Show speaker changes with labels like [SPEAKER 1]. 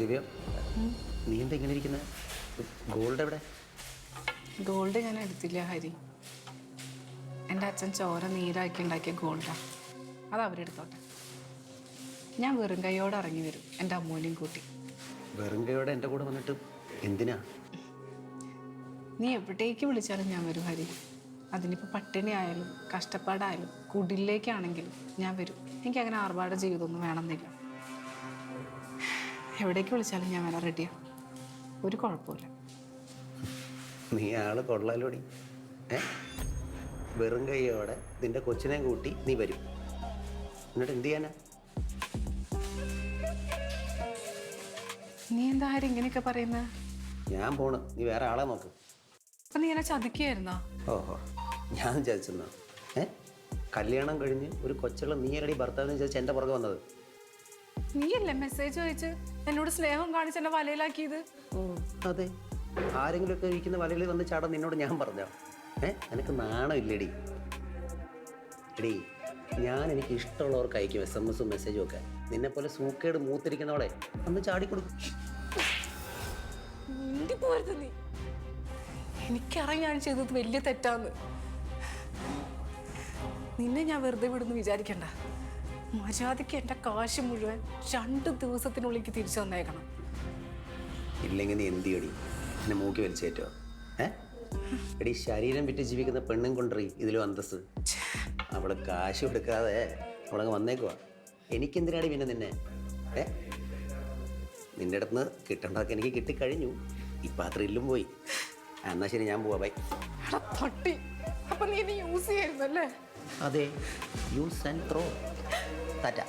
[SPEAKER 1] ദിവ്യ, നീ എന്താ ഇങ്ങനെ ഇരിക്കുന്നത്? ഗോൾഡ് എവിടെ?
[SPEAKER 2] ഗോൾഡ് ഞാൻ എടുത്തില്ല ഹരി. എൻ്റെ അച്ഛൻ ചോര നീരാക്കി ഉണ്ടാക്കിയ ഗോൾഡാണ്. അത് അവരെടുത്തോട്ടെ. ഞാൻ വെറും കൈയോടെ ഇറങ്ങി വരും എൻ്റെ അമ്മൂനെയും കൂട്ടി.
[SPEAKER 1] വെറും കൈയോടെ എൻ്റെ കൂടെ വന്നിട്ട് എന്തിനാ?
[SPEAKER 2] നീ എവിടേക്ക് വിളിച്ചാലും ഞാൻ വരും ഹരി. അതിനിപ്പോൾ പട്ടിണി ആയാലും കഷ്ടപ്പാടായാലും കുടിലേക്കാണെങ്കിലും ഞാൻ വരും. എനിക്കങ്ങനെ ആർഭാട ജീവിതമൊന്നും വേണമെന്നില്ല. എവിടേക്ക് വിളിച്ചാലും ഞാൻ വരാൻ റെഡിയാണ്. ഒരു കുഴപ്പമില്ല.
[SPEAKER 1] നീ ആള് കൊള്ളാലോടി. വെറും കൈയോടെ നിന്റെ കൊച്ചിനെ കൂട്ടി നീ വരും. എന്നിട്ട് എന്ത് ചെയ്യാനാ?
[SPEAKER 2] നീ എന്താ ഹരി ഇങ്ങനെയൊക്കെ പറയുന്നത്?
[SPEAKER 1] ഞാൻ പോണ്, നീ വേറെ ആളെ നോക്ക്.
[SPEAKER 2] അപ്പം നീ എന്നെ ചതിക്കുകയായിരുന്നോ?
[SPEAKER 1] ഓഹോ, ഞാൻ ചതിച്ചെന്നാ? കല്യാണം കഴിഞ്ഞ് ഒരു കൊച്ചുള്ള നീ അല്ലടി ഭർത്താവിനെ ചതിച്ച് എൻ്റെ പുറകെ വന്നത്.
[SPEAKER 2] നീയല്ലേ മെസ്സേജ് അയച്ച് എന്നോട് സ്നേഹം കാണിച്ച് എന്നെ വലയിലാക്കിയത്?
[SPEAKER 1] അതെ, ആരെങ്കിലുമൊക്കെ ഇരിക്കുന്ന വലയിൽ വന്ന് ചാടാൻ നിന്നോട് ഞാൻ പറഞ്ഞോ? എനിക്ക് നാണമില്ലടി. എടി, ഞാൻ എനിക്ക് ഇഷ്ടമുള്ളവർക്ക് അയക്കും SMS മെസ്സേജും ഒക്കെ. നിന്നെപ്പോലെ സൂക്കേട് മൂത്തിരിക്കുന്നവളെ ഒന്ന് ചാടിക്കൊടുക്കും.
[SPEAKER 2] നീ എനിക്കറിയാം ഞാൻ ചെയ്തത് വലിയ തെറ്റാന്ന്. നിന്നെ ഞാൻ വെറുതെ വിടുന്നു വിചാരിക്കണ്ട. മര്യാദയ്ക്ക് എൻ്റെ കാശ് മുഴുവൻ 2 ദിവസത്തിനുള്ളിൽ തിരിച്ചു തന്നേക്കണം.
[SPEAKER 1] ഇല്ലെങ്കിൽ നീ എന്ത് ചെയ്യടി? എന്നെ മൂക്കി വലിച്ചേറ്റോ? എടി, ശരീരം വിറ്റ് ജീവിക്കുന്ന പെണ്ണും കൊണ്ടറി ഇതിലും അന്തസ്. അവള് കാശ് കൊടുക്കാതെ അവളങ്ങ് വന്നേക്കുവാ. എനിക്കെന്തിനാടി പിന്നെ നിന്നെ? നിന്റെ അടുത്ത് നിന്ന് കിട്ടേണ്ടതൊക്കെ എനിക്ക് കിട്ടിക്കഴിഞ്ഞു. ഇപ്പം ആ ത്രില്ലും പോയി. എന്നാ ശരി, ഞാൻ പോവാ. ബൈ.
[SPEAKER 2] അപ്പൊ നീ യൂസ് ചെയ്യായിരുന്നല്ലേ?
[SPEAKER 1] അതെ, യൂസ് ആൻഡ് ത്രോ. ടാറ്റ.